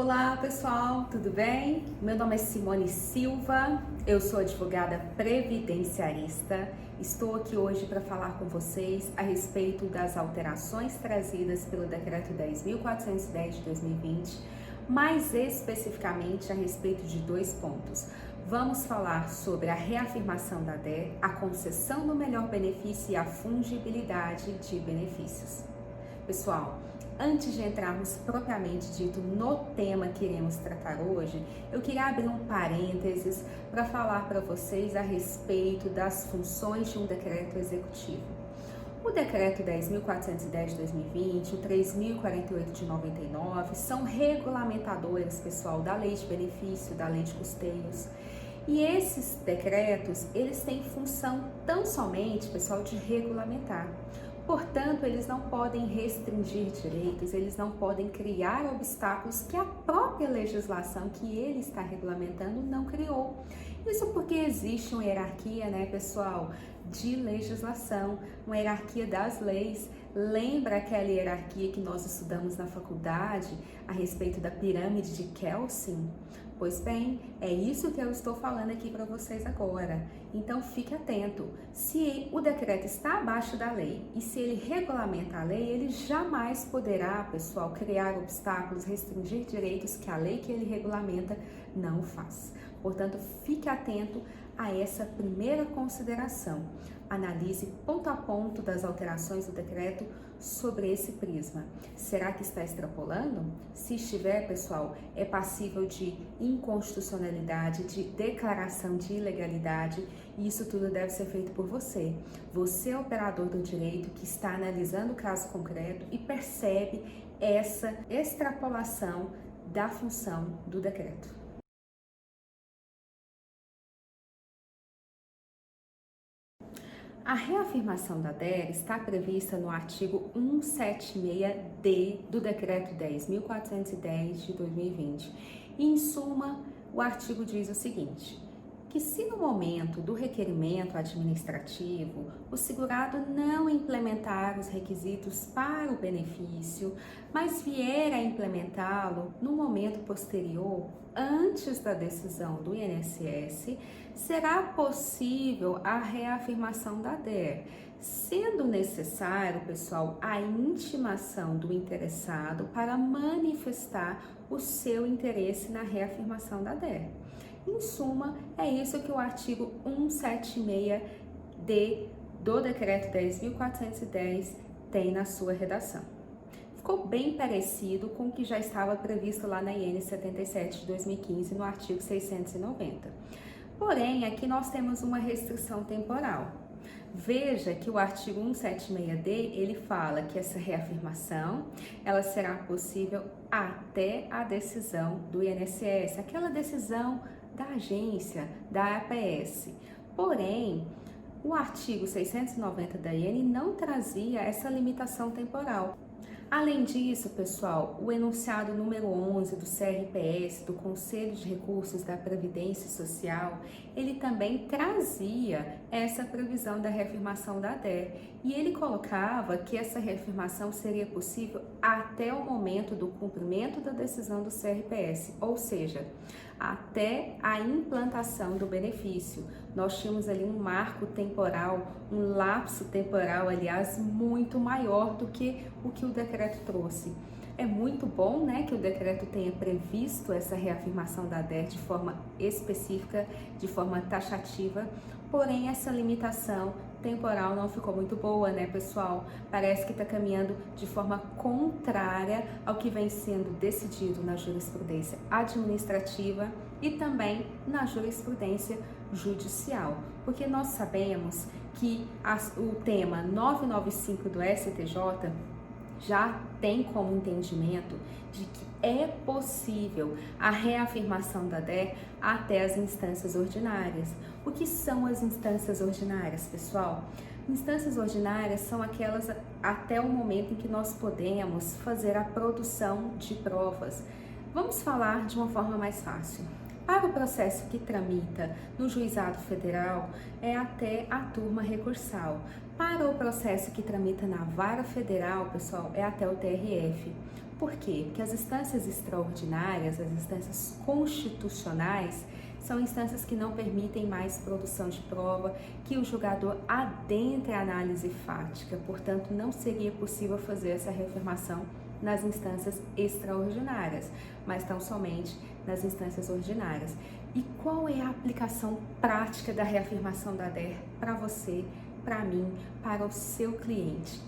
Olá pessoal, tudo bem? Meu nome é Simone Silva, eu sou advogada previdenciarista. Estou aqui hoje para falar com vocês a respeito das alterações trazidas pelo Decreto 10.410 de 2020, mais especificamente a respeito de dois pontos. Vamos falar sobre a reafirmação da DER, a concessão do melhor benefício e a fungibilidade de benefícios. Pessoal, antes de entrarmos propriamente dito no tema que iremos tratar hoje, eu queria abrir um parênteses para falar para vocês a respeito das funções de um decreto executivo. O decreto 10.410 de 2020, o 3.048 de 99 são regulamentadores, pessoal, da lei de benefício, da lei de custeios. E esses decretos, eles têm função tão somente, pessoal, de regulamentar. Portanto, eles não podem restringir direitos, eles não podem criar obstáculos que a própria legislação que ele está regulamentando não criou. Isso porque existe uma hierarquia, né, pessoal, de legislação, uma hierarquia das leis. Lembra aquela hierarquia que nós estudamos na faculdade a respeito da pirâmide de Kelsen? Pois bem, é isso que eu estou falando aqui para vocês agora. Então fique atento. Se o decreto está abaixo da lei e se ele regulamenta a lei, ele jamais poderá, pessoal, criar obstáculos, restringir direitos que a lei que ele regulamenta não faz. Portanto, fique atento a essa primeira consideração. Analise ponto a ponto das alterações do decreto sobre esse prisma. Será que está extrapolando? Se estiver, pessoal, é passível de inconstitucionalidade, de declaração de ilegalidade, e isso tudo deve ser feito por você. Você é operador do direito que está analisando o caso concreto e percebe essa extrapolação da função do decreto. A reafirmação da DER está prevista no artigo 176-D do Decreto 10.410 de 2020. E, em suma, o artigo diz o seguinte: que se no momento do requerimento administrativo o segurado não implementar os requisitos para o benefício, mas vier a implementá-lo no momento posterior, antes da decisão do INSS, será possível a reafirmação da DER, sendo necessário, pessoal, a intimação do interessado para manifestar o seu interesse na reafirmação da DER. Em suma, é isso que o artigo 176-D do Decreto 10.410 tem na sua redação. Ficou bem parecido com o que já estava previsto lá na IN 77 de 2015, no artigo 690. Porém, aqui nós temos uma restrição temporal. Veja que o artigo 176-D, ele fala que essa reafirmação, ela será possível até a decisão do INSS, aquela decisão da agência, da APS. Porém, o artigo 690 da IN não trazia essa limitação temporal. Além disso, pessoal, o enunciado número 11 do CRPS, do Conselho de Recursos da Previdência Social, ele também trazia essa previsão da reafirmação da DER e ele colocava que essa reafirmação seria possível até o momento do cumprimento da decisão do CRPS, ou seja, até a implantação do benefício. Nós tínhamos ali um marco temporal, um lapso temporal, aliás, muito maior do que o decreto trouxe. É muito bom, né, que o decreto tenha previsto essa reafirmação da DER de forma específica, de forma taxativa, porém essa limitação temporal não ficou muito boa, né, pessoal? Parece que está caminhando de forma contrária ao que vem sendo decidido na jurisprudência administrativa e também na jurisprudência judicial, porque nós sabemos que o tema 995 do STJ já tem como entendimento de que é possível a reafirmação da DER até as instâncias ordinárias. O que são as instâncias ordinárias, pessoal? Instâncias ordinárias são aquelas até o momento em que nós podemos fazer a produção de provas. Vamos falar de uma forma mais fácil. Para o processo que tramita no Juizado Federal, é até a turma recursal. Para o processo que tramita na Vara Federal, pessoal, é até o TRF. Por quê? Porque as instâncias extraordinárias, as instâncias constitucionais, são instâncias que não permitem mais produção de prova, que o julgador adentre a análise fática, portanto, não seria possível fazer essa reafirmação nas instâncias extraordinárias, mas tão somente nas instâncias ordinárias. E qual é a aplicação prática da reafirmação da DER para você, para mim, para o seu cliente?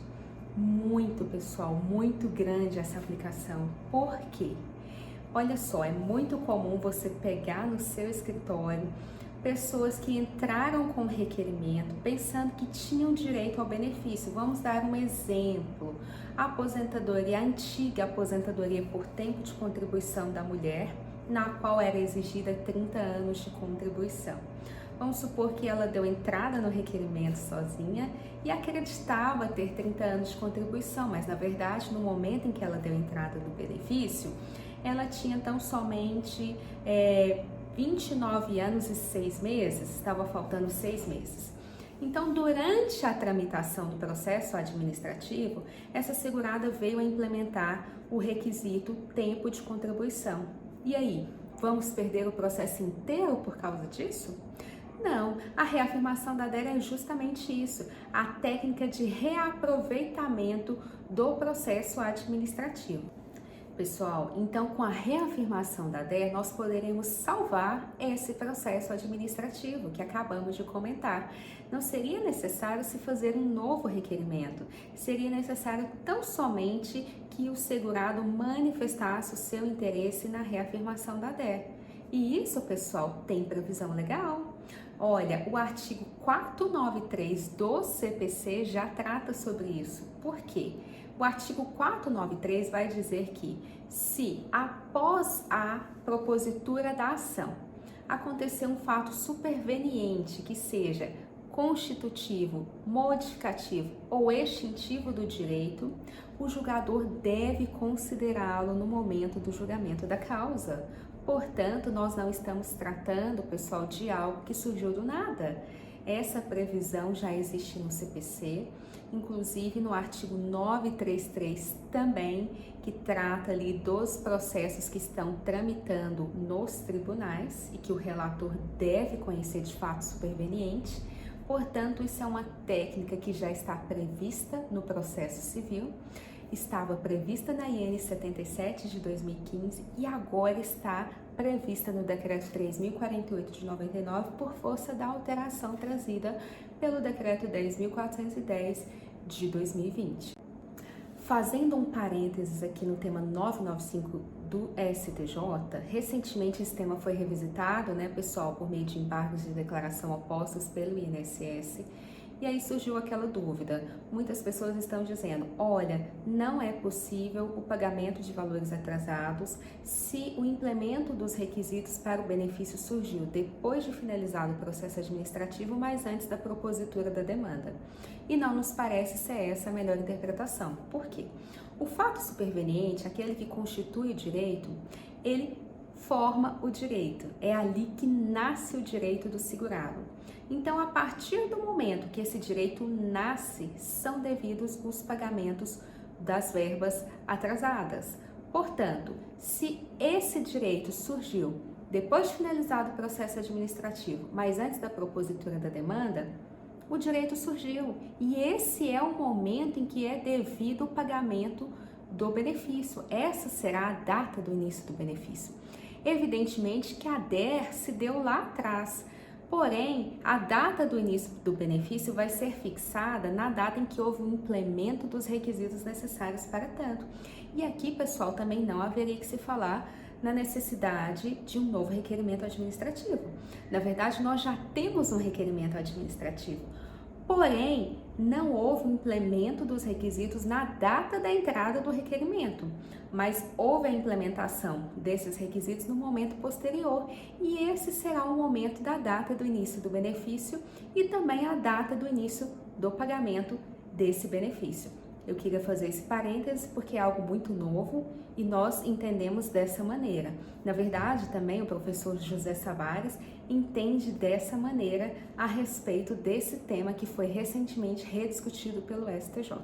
Muito, pessoal, muito grande essa aplicação. Por quê? Olha só, é muito comum você pegar no seu escritório pessoas que entraram com requerimento pensando que tinham direito ao benefício. Vamos dar um exemplo. A aposentadoria, a antiga aposentadoria por tempo de contribuição da mulher, na qual era exigida 30 anos de contribuição. Vamos supor que ela deu entrada no requerimento sozinha e acreditava ter 30 anos de contribuição, mas na verdade, no momento em que ela deu entrada no benefício, ela tinha então somente 29 anos e 6 meses, estava faltando 6 meses. Então, durante a tramitação do processo administrativo, essa segurada veio a implementar o requisito tempo de contribuição. E aí, vamos perder o processo inteiro por causa disso? Não, a reafirmação da DER é justamente isso, a técnica de reaproveitamento do processo administrativo. Pessoal, então com a reafirmação da DER, nós poderemos salvar esse processo administrativo que acabamos de comentar. Não seria necessário se fazer um novo requerimento, seria necessário tão somente que o segurado manifestasse o seu interesse na reafirmação da DER. E isso, pessoal, tem previsão legal. Olha, o artigo 493 do CPC já trata sobre isso. Por quê? O artigo 493 vai dizer que se após a propositura da ação acontecer um fato superveniente que seja constitutivo, modificativo ou extintivo do direito, o julgador deve considerá-lo no momento do julgamento da causa. Portanto, nós não estamos tratando, pessoal, de algo que surgiu do nada. Essa previsão já existe no CPC, inclusive no artigo 933 também, que trata ali dos processos que estão tramitando nos tribunais e que o relator deve conhecer de fato superveniente. Portanto, isso é uma técnica que já está prevista no processo civil, estava prevista na IN 77 de 2015 e agora está prevista no Decreto 3.048 de 99 por força da alteração trazida pelo Decreto 10.410 de 2020. Fazendo um parênteses aqui no tema 995 do STJ, recentemente esse tema foi revisitado, né, pessoal, por meio de embargos de declaração opostos pelo INSS. E aí surgiu aquela dúvida. Muitas pessoas estão dizendo, olha, não é possível o pagamento de valores atrasados se o implemento dos requisitos para o benefício surgiu depois de finalizado o processo administrativo, mas antes da propositura da demanda. E não nos parece ser essa a melhor interpretação. Por quê? O fato superveniente, aquele que constitui o direito, ele forma o direito. É ali que nasce o direito do segurado. Então, a partir do momento que esse direito nasce, são devidos os pagamentos das verbas atrasadas. Portanto, se esse direito surgiu depois de finalizado o processo administrativo, mas antes da propositura da demanda, o direito surgiu. E esse é o momento em que é devido o pagamento do benefício. Essa será a data do início do benefício. Evidentemente que a DER se deu lá atrás, porém, a data do início do benefício vai ser fixada na data em que houve o implemento dos requisitos necessários para tanto. E aqui, pessoal, também não haveria que se falar na necessidade de um novo requerimento administrativo. Na verdade, nós já temos um requerimento administrativo, porém, não houve o implemento dos requisitos na data da entrada do requerimento, mas houve a implementação desses requisitos no momento posterior, e esse será o momento da data do início do benefício e também a data do início do pagamento desse benefício. Eu queria fazer esse parêntese porque é algo muito novo e nós entendemos dessa maneira. Na verdade, também o professor José Savares entende dessa maneira a respeito desse tema que foi recentemente rediscutido pelo STJ.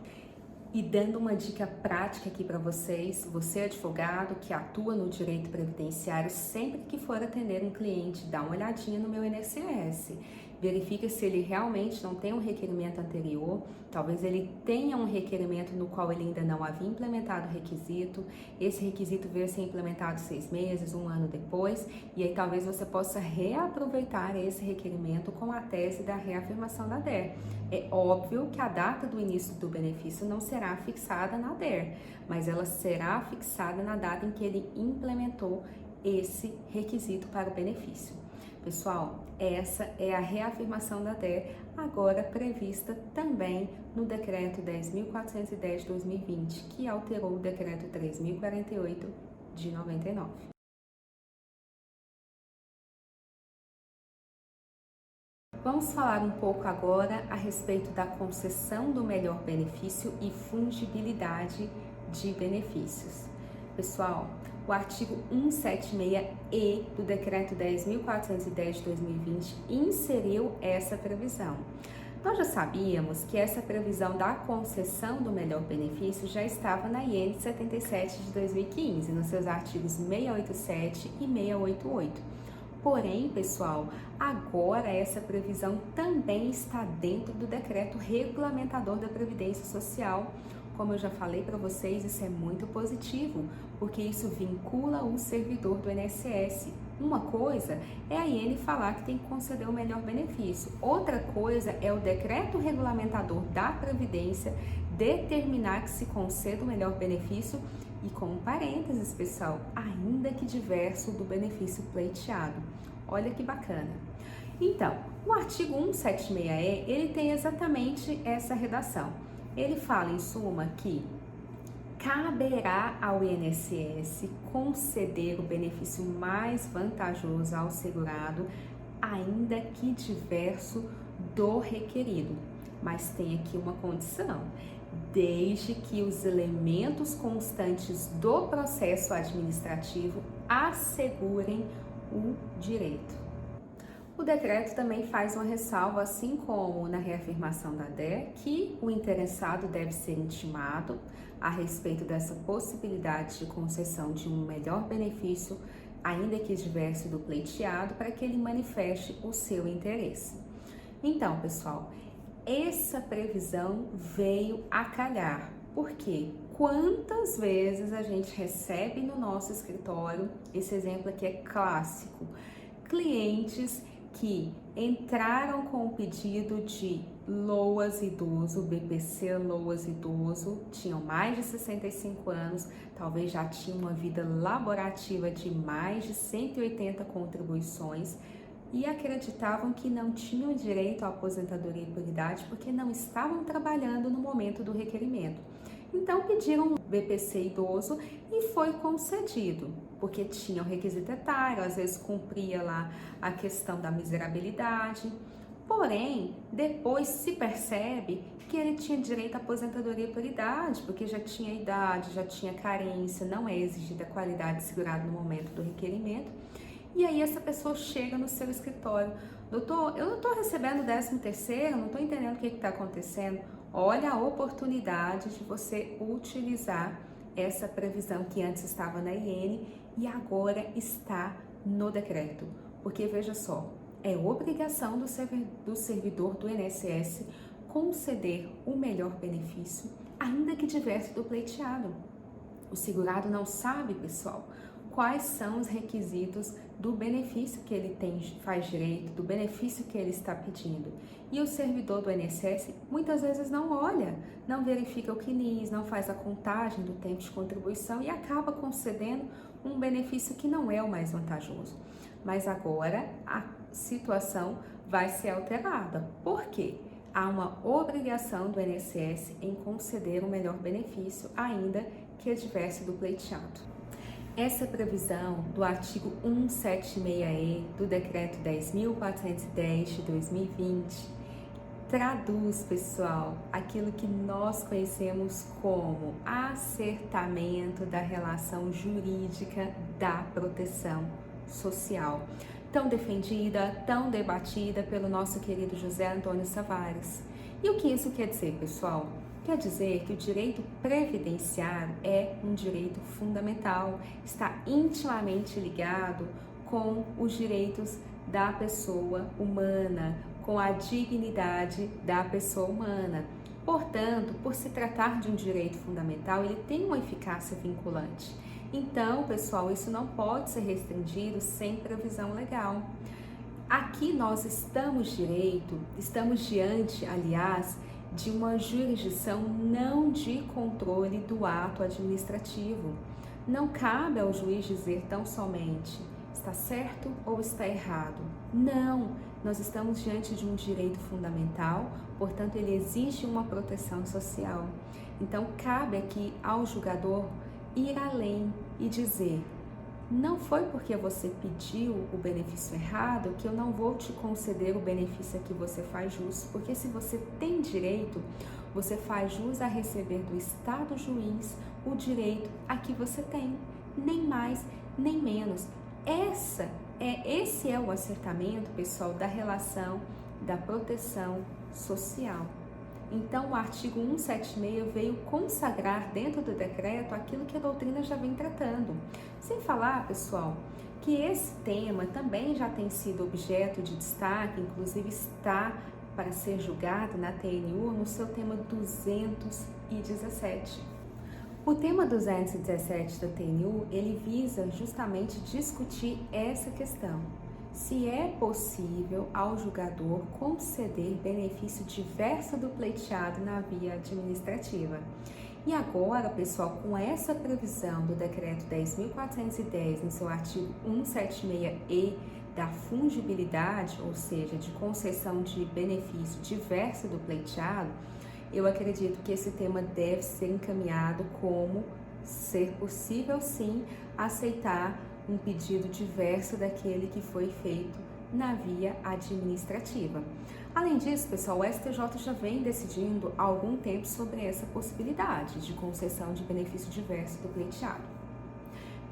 E dando uma dica prática aqui para vocês, você advogado que atua no direito previdenciário, sempre que for atender um cliente, dá uma olhadinha no meu INSS. Verifica se ele realmente não tem um requerimento anterior, talvez ele tenha um requerimento no qual ele ainda não havia implementado o requisito, esse requisito veio a ser implementado 6 meses, 1 ano depois, e aí talvez você possa reaproveitar esse requerimento com a tese da reafirmação da DER. É óbvio que a data do início do benefício não será fixada na DER, mas ela será fixada na data em que ele implementou esse requisito para o benefício. Pessoal, essa é a reafirmação da DER, agora prevista também no Decreto 10.410 de 2020, que alterou o Decreto 3.048 de 99. Vamos falar um pouco agora a respeito da concessão do melhor benefício e fungibilidade de benefícios. Pessoal, o artigo 176-E do Decreto 10.410 de 2020 inseriu essa previsão. Nós já sabíamos que essa previsão da concessão do melhor benefício já estava na IN 77 de 2015, nos seus artigos 687 e 688. Porém, pessoal, agora essa previsão também está dentro do decreto regulamentador da Previdência Social. Como eu já falei para vocês, isso é muito positivo, porque isso vincula o servidor do INSS. Uma coisa é a IN falar que tem que conceder o melhor benefício. Outra coisa é o decreto regulamentador da Previdência determinar que se conceda o melhor benefício e com um parênteses, pessoal, ainda que diverso do benefício pleiteado. Olha que bacana. Então, o artigo 176-E, ele tem exatamente essa redação. Ele fala, em suma, que caberá ao INSS conceder o benefício mais vantajoso ao segurado, ainda que diverso do requerido. Mas tem aqui uma condição, desde que os elementos constantes do processo administrativo assegurem o direito. O decreto também faz uma ressalva, assim como na reafirmação da DER, que o interessado deve ser intimado a respeito dessa possibilidade de concessão de um melhor benefício, ainda que diverso do pleiteado, para que ele manifeste o seu interesse. Então, pessoal, essa previsão veio a calhar. Por quê? Quantas vezes a gente recebe no nosso escritório, esse exemplo aqui é clássico, clientes que entraram com o pedido de LOAS idoso, BPC LOAS idoso, tinham mais de 65 anos, talvez já tinham uma vida laborativa de mais de 180 contribuições e acreditavam que não tinham direito à aposentadoria por idade porque não estavam trabalhando no momento do requerimento. Então pediram BPC idoso e foi concedido, porque tinha o requisito etário, às vezes cumpria lá a questão da miserabilidade. Porém, depois se percebe que ele tinha direito à aposentadoria por idade, porque já tinha idade, já tinha carência, não é exigida a qualidade segurada no momento do requerimento. E aí essa pessoa chega no seu escritório, doutor, eu não estou recebendo 13º, não estou entendendo o que está acontecendo. Olha a oportunidade de você utilizar essa previsão que antes estava na IN e agora está no decreto. Porque veja só, é obrigação do servidor do INSS conceder o melhor benefício, ainda que diverso do pleiteado. O segurado não sabe, pessoal, quais são os requisitos do benefício que ele faz direito, do benefício que ele está pedindo. E o servidor do INSS muitas vezes não olha, não verifica o CNIS, não faz a contagem do tempo de contribuição e acaba concedendo um benefício que não é o mais vantajoso. Mas agora a situação vai ser alterada. Por quê? Há uma obrigação do INSS em conceder o melhor benefício, ainda que diverso do pleiteado. Essa previsão do artigo 176-E do Decreto 10.410 de 2020 traduz, pessoal, aquilo que nós conhecemos como acertamento da relação jurídica da proteção social, tão defendida, tão debatida pelo nosso querido José Antônio Tavares. E o que isso quer dizer, pessoal? Quer dizer que o direito previdenciário é um direito fundamental, está intimamente ligado com os direitos da pessoa humana, com a dignidade da pessoa humana. Portanto, por se tratar de um direito fundamental, ele tem uma eficácia vinculante. Então, pessoal, isso não pode ser restringido sem previsão legal. Aqui nós estamos diante, aliás, de uma jurisdição não de controle do ato administrativo. Não cabe ao juiz dizer tão somente está certo ou está errado. Não, nós estamos diante de um direito fundamental, portanto ele exige uma proteção social. Então cabe aqui ao julgador ir além e dizer: não foi porque você pediu o benefício errado que eu não vou te conceder o benefício a que você faz jus, porque se você tem direito, você faz jus a receber do Estado juiz o direito a que você tem, nem mais nem menos. Esse é o acertamento, pessoal, da relação da proteção social. Então, o artigo 176 veio consagrar dentro do decreto aquilo que a doutrina já vem tratando. Sem falar, pessoal, que esse tema também já tem sido objeto de destaque, inclusive está para ser julgado na TNU no seu tema 217. O tema 217 da TNU, ele visa justamente discutir essa questão. Se é possível ao julgador conceder benefício diverso do pleiteado na via administrativa. E agora, pessoal, com essa previsão do Decreto 10.410, no seu artigo 176-E, da fungibilidade, ou seja, de concessão de benefício diverso do pleiteado, eu acredito que esse tema deve ser encaminhado como ser possível, sim, aceitar um pedido diverso daquele que foi feito na via administrativa. Além disso, pessoal, o STJ já vem decidindo há algum tempo sobre essa possibilidade de concessão de benefício diverso do pleiteado.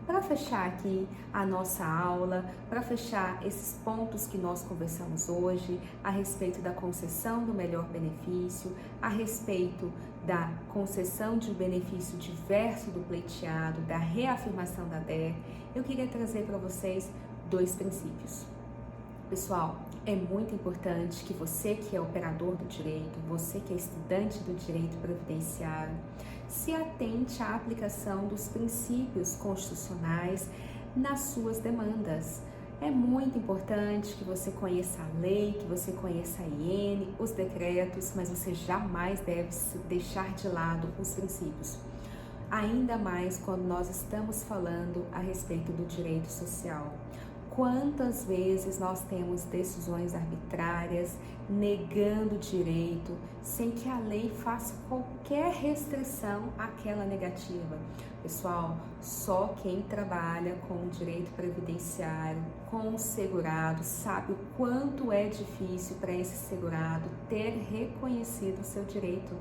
Para fechar aqui a nossa aula, para fechar esses pontos que nós conversamos hoje, a respeito da concessão do melhor benefício, a respeito da concessão de um benefício diverso do pleiteado, da reafirmação da DER, eu queria trazer para vocês 2 princípios. Pessoal, é muito importante que você que é operador do direito, você que é estudante do direito previdenciário, se atente à aplicação dos princípios constitucionais nas suas demandas. É muito importante que você conheça a lei, que você conheça a IN, os decretos, mas você jamais deve deixar de lado os princípios. Ainda mais quando nós estamos falando a respeito do direito social. Quantas vezes nós temos decisões arbitrárias, negando direito, sem que a lei faça qualquer restrição àquela negativa? Pessoal, só quem trabalha com o direito previdenciário, com o segurado, sabe o quanto é difícil para esse segurado ter reconhecido o seu direito,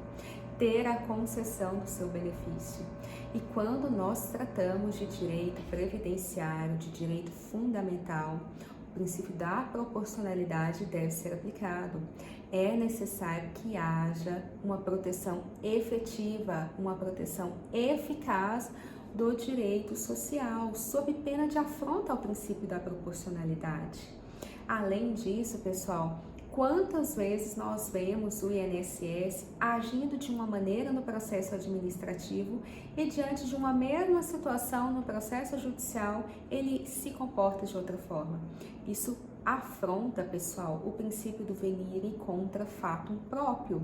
ter a concessão do seu benefício. E quando nós tratamos de direito previdenciário, de direito fundamental, o princípio da proporcionalidade deve ser aplicado. É necessário que haja uma proteção efetiva, uma proteção eficaz do direito social, sob pena de afronta ao princípio da proporcionalidade. Além disso, pessoal, quantas vezes nós vemos o INSS agindo de uma maneira no processo administrativo e diante de uma mesma situação no processo judicial, ele se comporta de outra forma. Isso afronta, pessoal, o princípio do venire contra fatum próprio,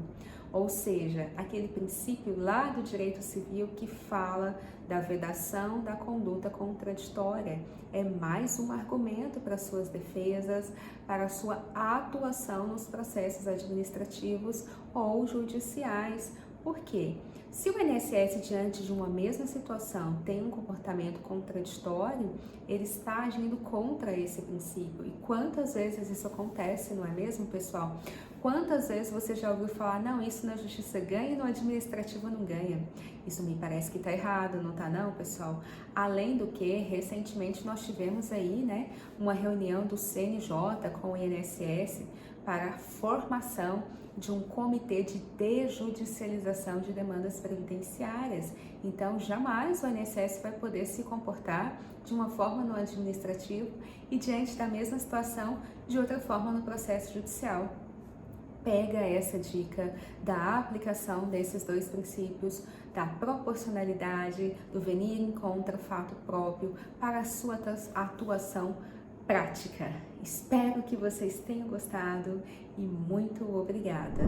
ou seja, aquele princípio lá do direito civil que fala da vedação da conduta contraditória. É mais um argumento para suas defesas, para a sua atuação nos processos administrativos ou judiciais, Por quê? Se o INSS, diante de uma mesma situação, tem um comportamento contraditório, ele está agindo contra esse princípio. E quantas vezes isso acontece, não é mesmo, pessoal? Quantas vezes você já ouviu falar, não, isso na justiça ganha e no administrativo não ganha? Isso me parece que está errado, não está não, pessoal? Além do que, recentemente nós tivemos aí, né, uma reunião do CNJ com o INSS para a formação de um comitê de desjudicialização de demandas previdenciárias. Então, jamais o INSS vai poder se comportar de uma forma no administrativo e diante da mesma situação de outra forma no processo judicial. Pega essa dica da aplicação desses dois princípios, da proporcionalidade, do venir contra fato próprio para a sua atuação prática. Espero que vocês tenham gostado e muito obrigada!